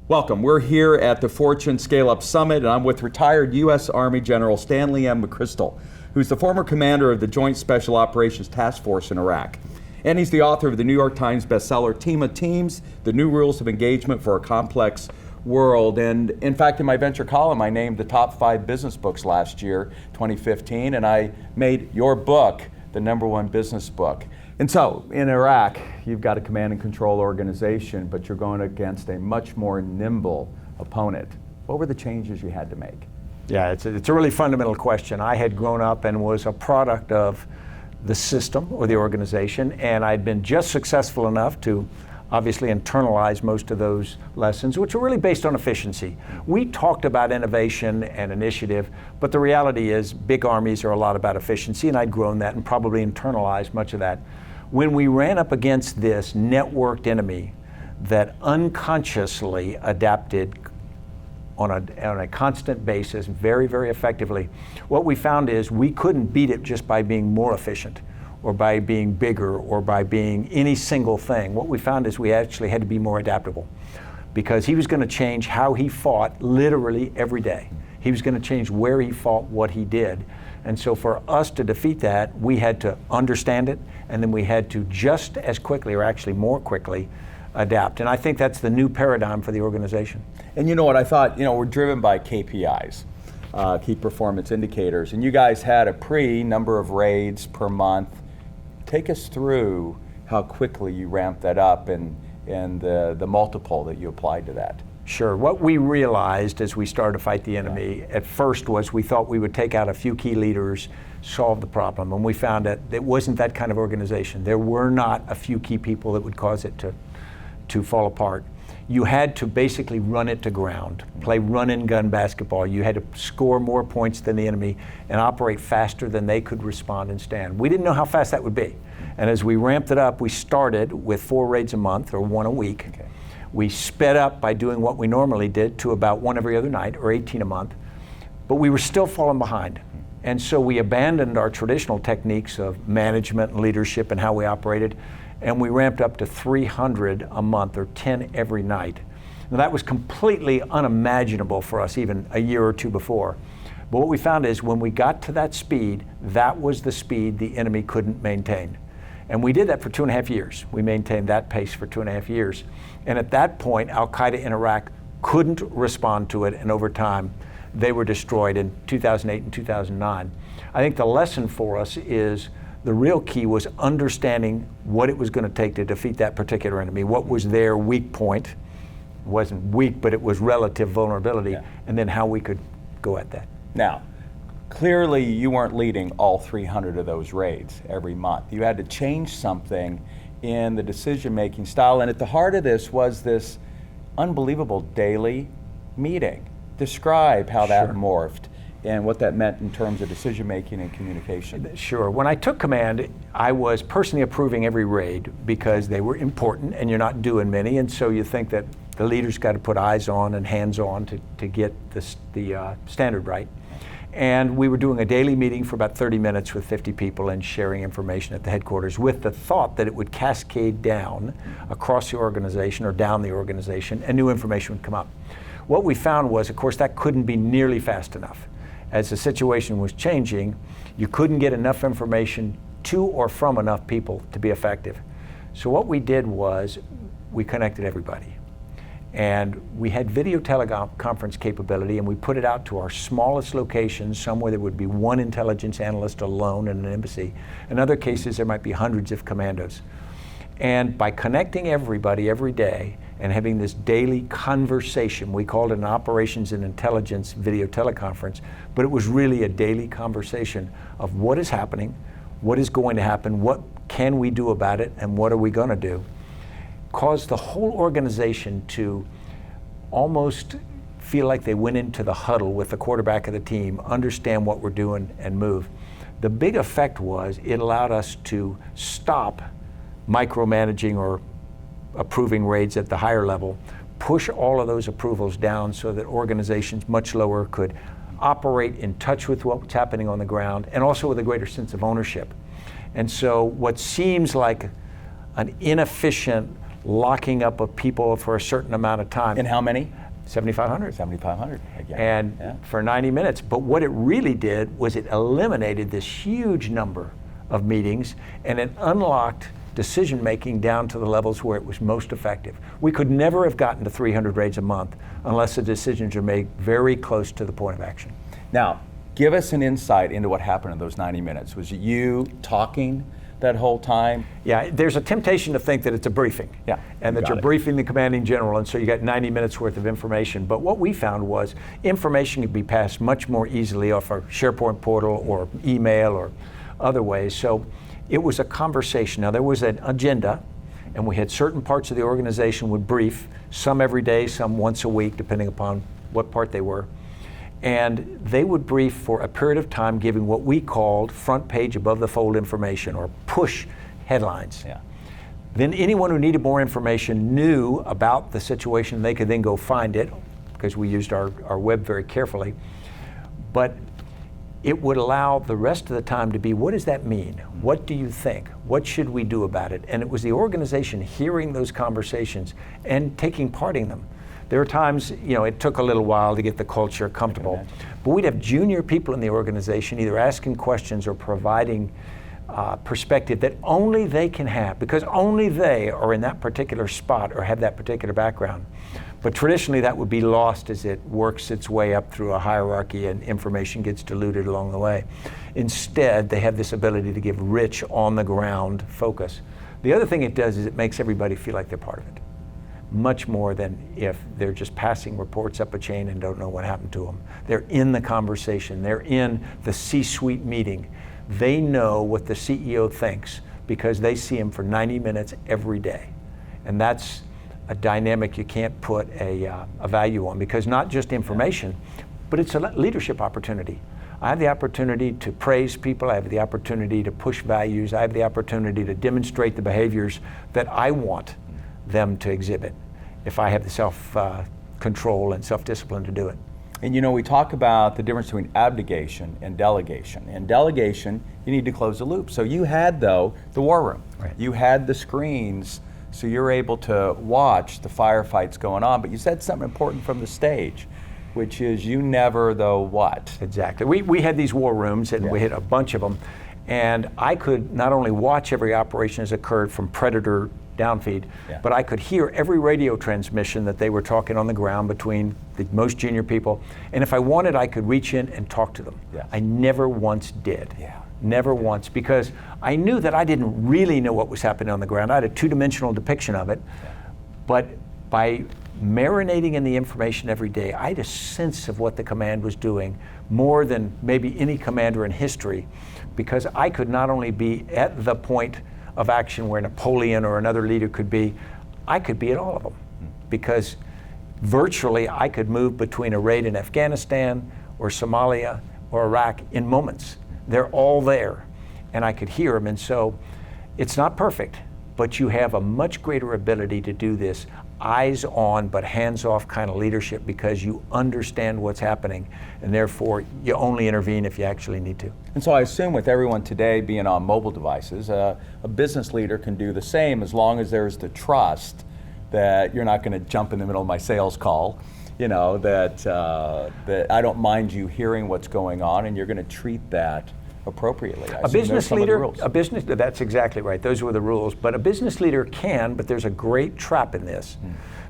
Welcome. We're here at the Fortune ScaleUp Summit, and I'm with retired U.S. Army General Stanley M. McChrystal, who's the former commander of the Joint Special Operations Task Force in Iraq. And he's the author of the New York Times bestseller, Team of Teams, The New Rules of Engagement for a Complex World. And in fact, in my venture column, I named the top 5 business books last year, 2015, and I made your book the #1 business book. And so, in Iraq, you've got a command and control organization, but you're going against a much more nimble opponent. What were the changes you had to make? Yeah, it's a really fundamental question. I had grown up and was a product of the system or the organization, and I'd been just successful enough to obviously internalize most of those lessons, which were really based on efficiency. We talked about innovation and initiative, but the reality is big armies are a lot about efficiency, and I'd grown that and probably internalized much of that. When we ran up against this networked enemy that unconsciously adapted on a constant basis very, very effectively, what we found is we couldn't beat it just by being more efficient or by being bigger or by being any single thing. What we found is we actually had to be more adaptable, because he was going to change how he fought literally every day. He was going to change where he fought, what he did. And so for us to defeat that, we had to understand it, and then we had to just as quickly, or actually more quickly, adapt. And I think that's the new paradigm for the organization. And you know what, I thought, we're driven by KPIs, key performance indicators, and you guys had a number of raids per month. Take us through how quickly you ramped that up and the multiple that you applied to that. Sure. What we realized as we started to fight the enemy at first was we thought we would take out a few key leaders, solve the problem, and we found that it wasn't that kind of organization. There were not a few key people that would cause it to fall apart. You had to basically run it to ground, play run-and-gun basketball. You had to score more points than the enemy and operate faster than they could respond and stand. We didn't know how fast that would be. And as we ramped it up, we started with 4 raids a month, or 1 a week. Okay. We sped up by doing what we normally did to about 1 every other night, or 18 a month. But we were still falling behind. And so we abandoned our traditional techniques of management and leadership and how we operated, and we ramped up to 300 a month, or 10 every night. Now that was completely unimaginable for us even a year or 2 before. But what we found is when we got to that speed, that was the speed the enemy couldn't maintain. And we did that for 2.5 years. We maintained that pace for 2.5 years. And at that point, Al-Qaeda in Iraq couldn't respond to it, and over time, they were destroyed in 2008 and 2009. I think the lesson for us is the real key was understanding what it was going to take to defeat that particular enemy, what was their weak point. It wasn't weak, but it was relative vulnerability, and then how we could go at that. Now, clearly you weren't leading all 300 of those raids every month. You had to change something in the decision-making style, and at the heart of this was this unbelievable daily meeting. Describe how that morphed and what that meant in terms of decision-making and communication. Sure. When I took command, I was personally approving every raid because they were important and you're not doing many, and so you think that the leaders got to put eyes on and hands on to get the standard right. And we were doing a daily meeting for about 30 minutes with 50 people and sharing information at the headquarters with the thought that it would cascade down across the organization or down the organization and new information would come up. What we found was, of course, that couldn't be nearly fast enough. As the situation was changing, you couldn't get enough information to or from enough people to be effective. So what we did was we connected everybody. And we had video teleconference capability, and we put it out to our smallest locations, somewhere there would be 1 intelligence analyst alone in an embassy. In other cases, there might be hundreds of commandos. And by connecting everybody every day and having this daily conversation, we called it an operations and intelligence video teleconference, but it was really a daily conversation of what is happening, what is going to happen, what can we do about it, and what are we going to do, caused the whole organization to almost feel like they went into the huddle with the quarterback of the team, understand what we're doing, and move. The big effect was it allowed us to stop micromanaging or approving raids at the higher level, push all of those approvals down so that organizations much lower could operate in touch with what's happening on the ground, and also with a greater sense of ownership. And so what seems like an inefficient locking up of people for a certain amount of time. And how many? 7,500. 7,500 again. And for 90 minutes. But what it really did was it eliminated this huge number of meetings, and it unlocked decision making down to the levels where it was most effective. We could never have gotten to 300 raids a month unless the decisions are made very close to the point of action. Now, give us an insight into what happened in those 90 minutes. Was it you talking that whole time? Yeah, there's a temptation to think that it's a briefing. Yeah, and that you're briefing the commanding general, and so you got 90 minutes worth of information. But what we found was information could be passed much more easily off our SharePoint portal or email or other ways. So it was a conversation. Now there was an agenda, and we had certain parts of the organization would brief, some every day, some once a week, depending upon what part they were. And they would brief for a period of time, giving what we called front page above the fold information, or push headlines. Yeah. Then anyone who needed more information knew about the situation. They could then go find it, because we used our web very carefully. But it would allow the rest of the time to be, what does that mean? What do you think? What should we do about it? And it was the organization hearing those conversations and taking part in them. There are times, it took a little while to get the culture comfortable, but we'd have junior people in the organization either asking questions or providing perspective that only they can have, because only they are in that particular spot or have that particular background. But traditionally that would be lost as it works its way up through a hierarchy and information gets diluted along the way. Instead, they have this ability to give rich, on-the-ground focus. The other thing it does is it makes everybody feel like they're part of it, much more than if they're just passing reports up a chain and don't know what happened to them. They're in the conversation. They're in the C-suite meeting. They know what the CEO thinks because they see him for 90 minutes every day. And that's a dynamic you can't put a value on, because not just information, but it's a leadership opportunity. I have the opportunity to praise people. I have the opportunity to push values. I have the opportunity to demonstrate the behaviors that I want them to exhibit if I have the self-control and self-discipline to do it. And we talk about the difference between abnegation and delegation. In delegation, you need to close the loop. So you had, though, the war room. Right. You had the screens, so you're able to watch the firefights going on. But you said something important from the stage, which is you never, though, what? Exactly. We had these war rooms, and we had a bunch of them. And I could not only watch every operation as occurred from predator downfeed, but I could hear every radio transmission that they were talking on the ground between the most junior people. And if I wanted, I could reach in and talk to them. Yes. I never once did. Yeah. Never once, because I knew that I didn't really know what was happening on the ground. I had a two-dimensional depiction of it. But by marinating in the information every day, I had a sense of what the command was doing more than maybe any commander in history, because I could not only be at the point of action where Napoleon or another leader could be, I could be at all of them, because virtually I could move between a raid in Afghanistan or Somalia or Iraq in moments. They're all there, and I could hear them. And so it's not perfect, but you have a much greater ability to do this eyes on but hands off kind of leadership, because you understand what's happening, and therefore you only intervene if you actually need to. And so I assume with everyone today being on mobile devices, a business leader can do the same as long as there's the trust that you're not going to jump in the middle of my sales call, that I don't mind you hearing what's going on, and you're going to treat that appropriately. A business leader, that's exactly right. Those were the rules. But a business leader can, but there's a great trap in this,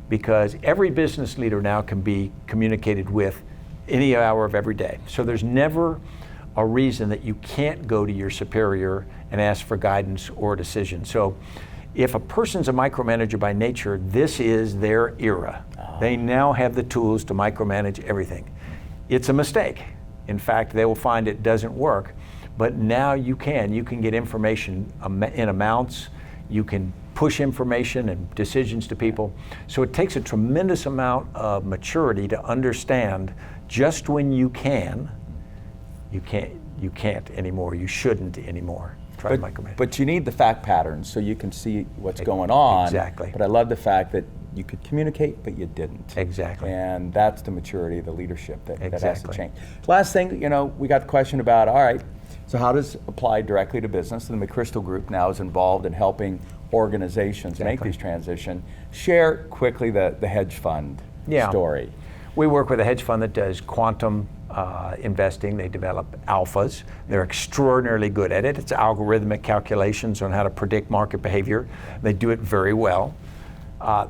because every business leader now can be communicated with any hour of every day. So there's never a reason that you can't go to your superior and ask for guidance or decision. So if a person's a micromanager by nature, this is their era. They now have the tools to micromanage everything. It's a mistake. In fact, they will find it doesn't work. But now you can get information in amounts, you can push information and decisions to people. So it takes a tremendous amount of maturity to understand just when you can't anymore, you shouldn't anymore. Try to micromanage. But you need the fact patterns so you can see what's going on. Exactly. But I love the fact that you could communicate, but you didn't. Exactly. And that's the maturity of the leadership that has to Exactly. change. Last thing, we got the question about, all right, So how does it apply directly to business? And the McChrystal Group now is involved in helping organizations make these transition. Share quickly the hedge fund story. We work with a hedge fund that does quantum investing. They develop alphas. They're extraordinarily good at it. It's algorithmic calculations on how to predict market behavior. They do it very well.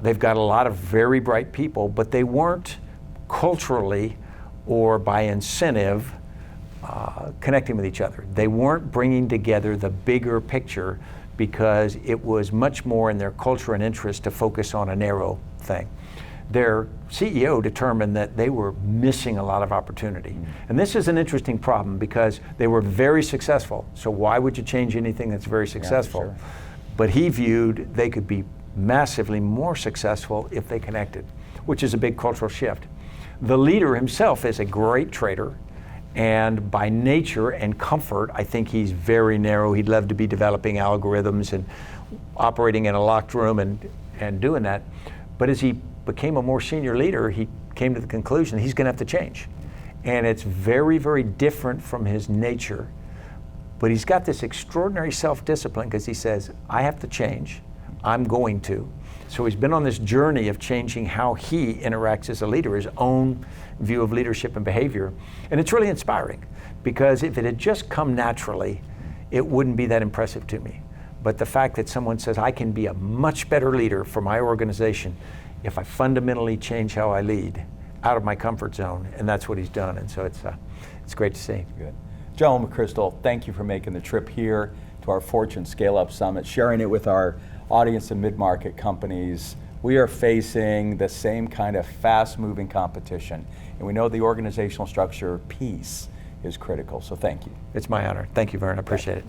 They've got a lot of very bright people, but they weren't culturally or by incentive connecting with each other. They weren't bringing together the bigger picture because it was much more in their culture and interest to focus on a narrow thing. Their CEO determined that they were missing a lot of opportunity. And this is an interesting problem because they were very successful. So why would you change anything that's very successful? Sure. But he viewed they could be massively more successful if they connected, which is a big cultural shift. The leader himself is a great trader, and by nature and comfort, I think he's very narrow. He'd love to be developing algorithms and operating in a locked room and doing that. But as he became a more senior leader, he came to the conclusion he's going to have to change. And it's very, very different from his nature. But he's got this extraordinary self-discipline because he says, I have to change. I'm going to. So he's been on this journey of changing how he interacts as a leader, his own view of leadership and behavior. And it's really inspiring because if it had just come naturally, it wouldn't be that impressive to me. But the fact that someone says, I can be a much better leader for my organization if I fundamentally change how I lead out of my comfort zone, and that's what he's done. And so it's great to see. Good. General McChrystal, thank you for making the trip here to our Fortune ScaleUp Summit, sharing it with our audience of mid-market companies. We are facing the same kind of fast-moving competition, and we know the organizational structure piece is critical, so thank you. It's my honor. Thank you, Verne. I appreciate it.